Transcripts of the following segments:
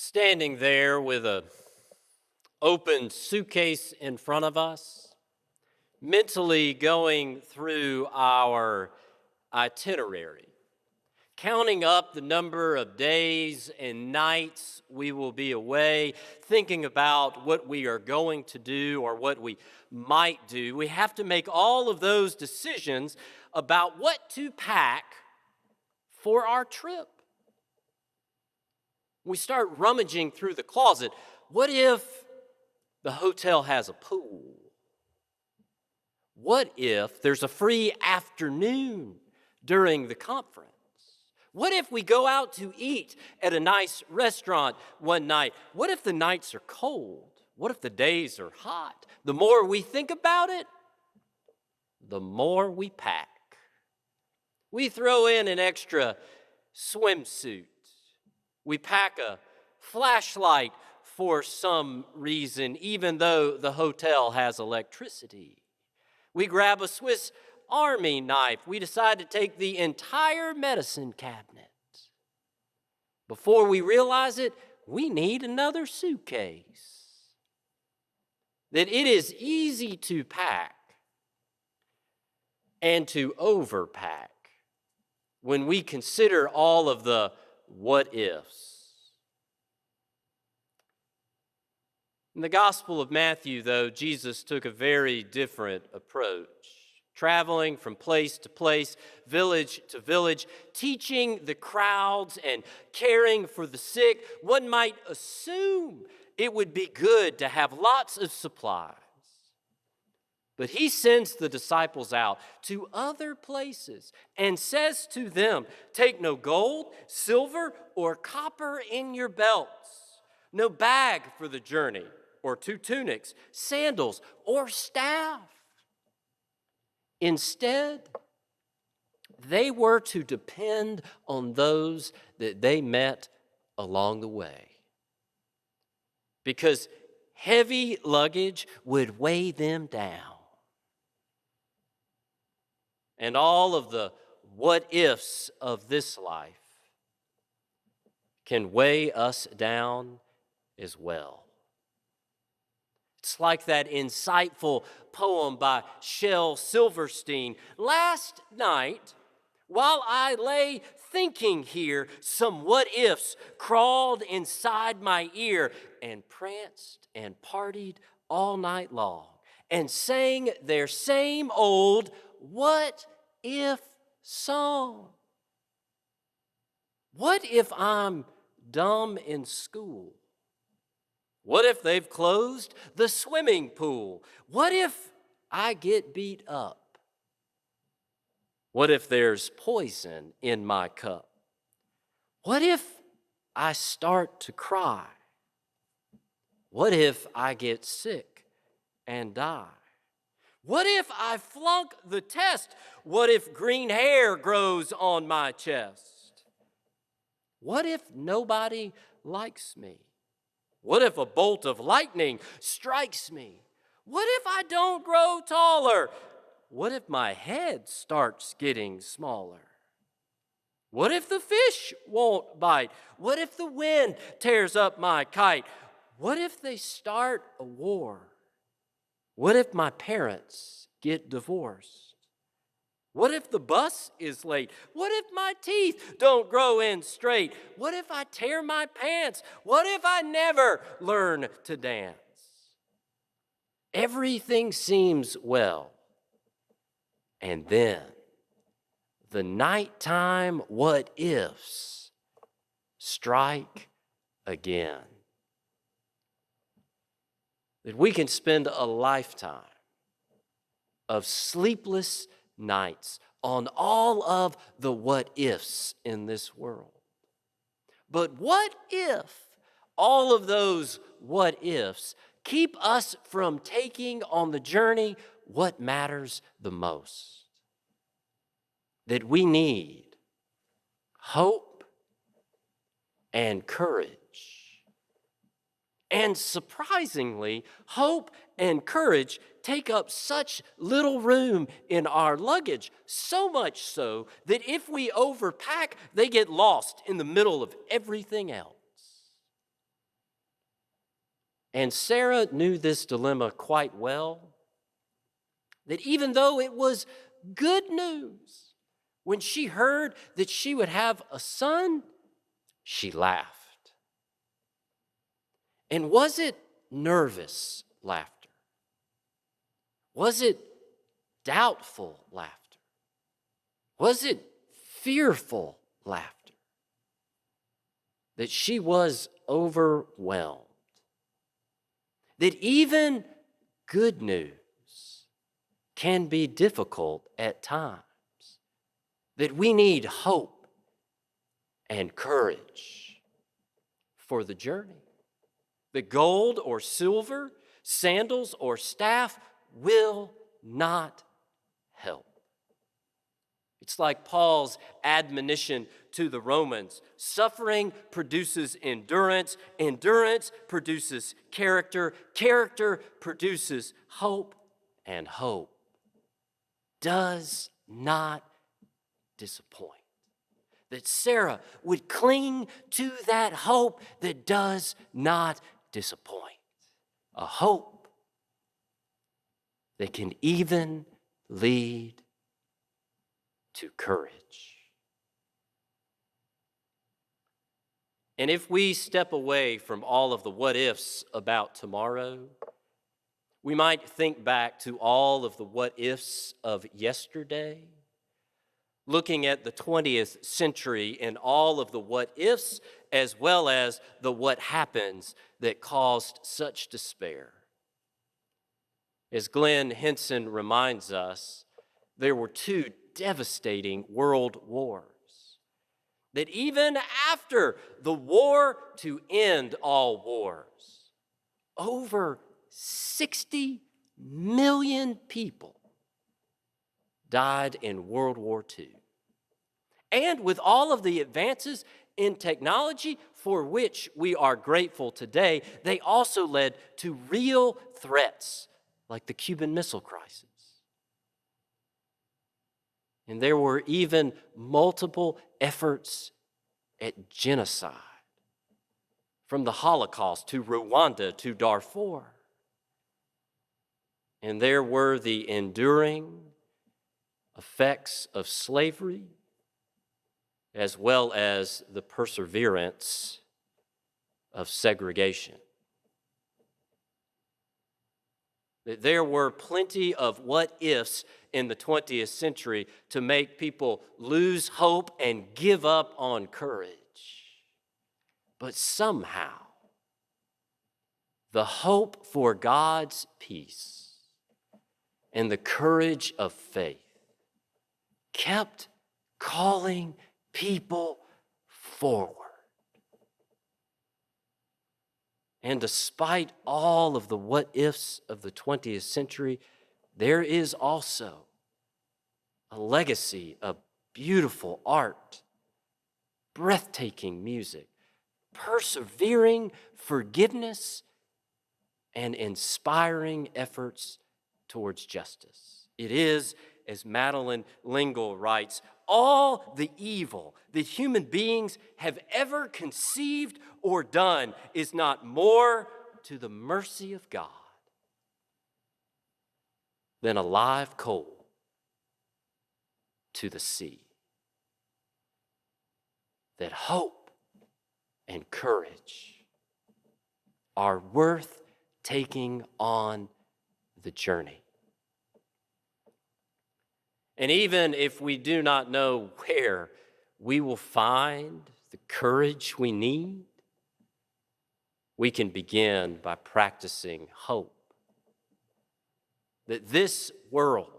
Standing there with a open suitcase in front of us, mentally going through our itinerary, counting up the number of days and nights we will be away, thinking about what we are going to do or what we might do. We have to make all of those decisions about what to pack for our trip. We start rummaging through the closet. What if the hotel has a pool? What if there's a free afternoon during the conference? What if we go out to eat at a nice restaurant one night? What if the nights are cold? What if the days are hot? The more we think about it, the more we pack. We throw in an extra swimsuit. We pack a flashlight for some reason, even though the hotel has electricity. We grab a Swiss Army knife. We decide to take the entire medicine cabinet. Before we realize it, we need another suitcase. That it is easy to pack and to overpack when we consider all of the what ifs. In the Gospel of Matthew, though, Jesus took a very different approach, traveling from place to place, village to village, teaching the crowds and caring for the sick. One might assume it would be good to have lots of supplies. But he sends the disciples out to other places and says to them, "Take no gold, silver, or copper in your belts, no bag for the journey, or 2 tunics, sandals, or staff." Instead, they were to depend on those that they met along the way, because heavy luggage would weigh them down. And all of the what ifs of this life can weigh us down as well. It's like that insightful poem by Shel Silverstein. "Last night, while I lay thinking here, some what ifs crawled inside my ear and pranced and partied all night long and sang their same old what if song. What if I'm dumb in school? What if they've closed the swimming pool? What if I get beat up? What if there's poison in my cup? What if I start to cry? What if I get sick and die? What if I flunk the test? What if green hair grows on my chest? What if nobody likes me? What if a bolt of lightning strikes me? What if I don't grow taller? What if my head starts getting smaller? What if the fish won't bite? What if the wind tears up my kite? What if they start a war? What if my parents get divorced? What if the bus is late? What if my teeth don't grow in straight? What if I tear my pants? What if I never learn to dance? Everything seems well. And then the nighttime what ifs strike again. That we can spend a lifetime of sleepless nights on all of the what ifs in this world. But what if all of those what ifs keep us from taking on the journey what matters the most? That we need hope and courage. And surprisingly, hope and courage take up such little room in our luggage, so much so that if we overpack, they get lost in the middle of everything else. And Sarah knew this dilemma quite well, that even though it was good news, when she heard that she would have a son, she laughed. And was it nervous laughter? Was it doubtful laughter? Was it fearful laughter? That she was overwhelmed. That even good news can be difficult at times. That we need hope and courage for the journey. The gold or silver, sandals or staff will not help. It's like Paul's admonition to the Romans. Suffering produces endurance. Endurance produces character. Character produces hope. And hope does not disappoint. That Sarah would cling to that hope that does not disappoint. A hope that can even lead to courage. And if we step away from all of the what ifs about tomorrow, we might think back to all of the what ifs of yesterday, looking at the 20th century and all of the what ifs as well as the what happens that caused such despair. As Glenn Henson reminds us, there were two devastating world wars. That even after the war to end all wars, over 60 million people died in World War II. And with all of the advances in technology for which we are grateful today, they also led to real threats like the Cuban Missile Crisis. And there were even multiple efforts at genocide, from the Holocaust to Rwanda to Darfur. And there were the enduring effects of slavery, as well as the perseverance of segregation. There were plenty of what ifs in the 20th century to make people lose hope and give up on courage. But somehow, the hope for God's peace and the courage of faith kept calling people forward. And despite all of the what ifs of the 20th century, there is also a legacy of beautiful art, breathtaking music, persevering forgiveness, and inspiring efforts towards justice. It is, as Madeline L'Engle writes, all the evil that human beings have ever conceived or done is not more to the mercy of God than a live coal to the sea. That hope and courage are worth taking on the journey. And even if we do not know where we will find the courage we need, we can begin by practicing hope. That this world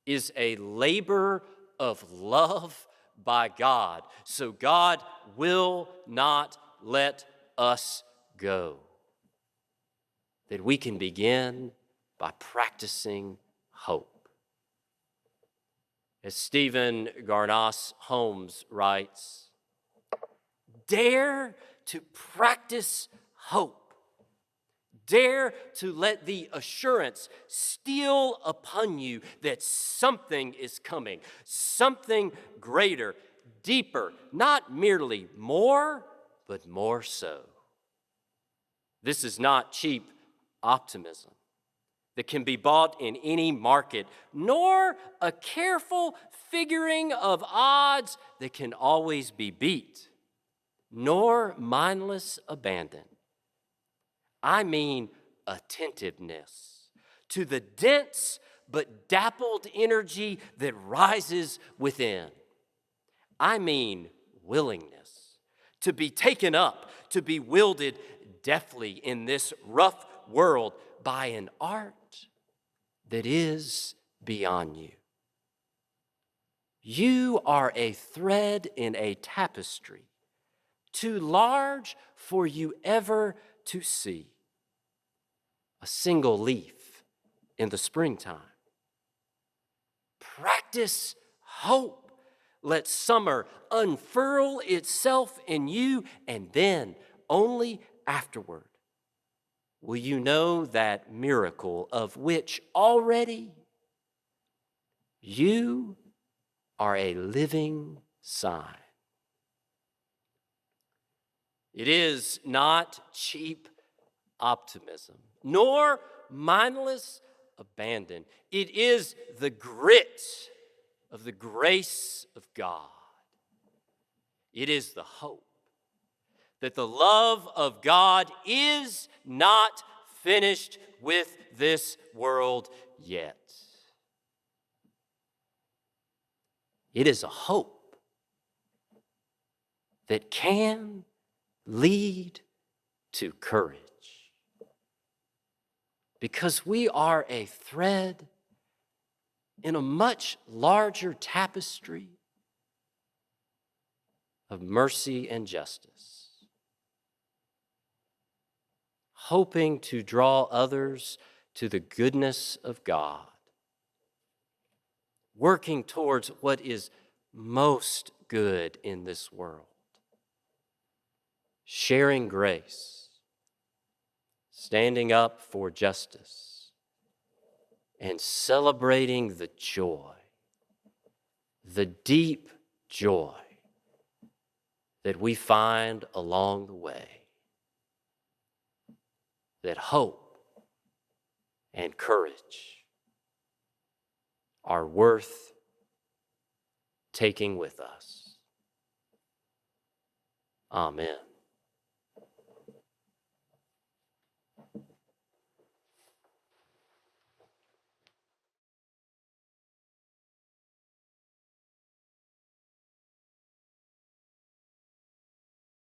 is a labor of love by God, so God will not let us go. That we can begin by practicing hope. As Stephen Garnaas Holmes writes, dare to practice hope. Dare to let the assurance steal upon you that something is coming, something greater, deeper, not merely more, but more so. This is not cheap optimism that can be bought in any market, nor a careful figuring of odds that can always be beat, nor mindless abandon. I mean attentiveness to the dense but dappled energy that rises within. I mean willingness to be taken up, to be wielded deftly in this rough world by an art that is beyond you. You are a thread in a tapestry too large for you ever to see. A single leaf in the springtime. Practice hope. Let summer unfurl itself in you, and then only afterward will you know that miracle of which already you are a living sign. It is not cheap optimism, nor mindless abandon. It is the grit of the grace of God. It is the hope that the love of God is not finished with this world yet. It is a hope that can lead to courage. Because we are a thread in a much larger tapestry of mercy and justice, hoping to draw others to the goodness of God, working towards what is most good in this world, sharing grace, standing up for justice, and celebrating the joy, the deep joy that we find along the way, that hope and courage are worth taking with us. Amen.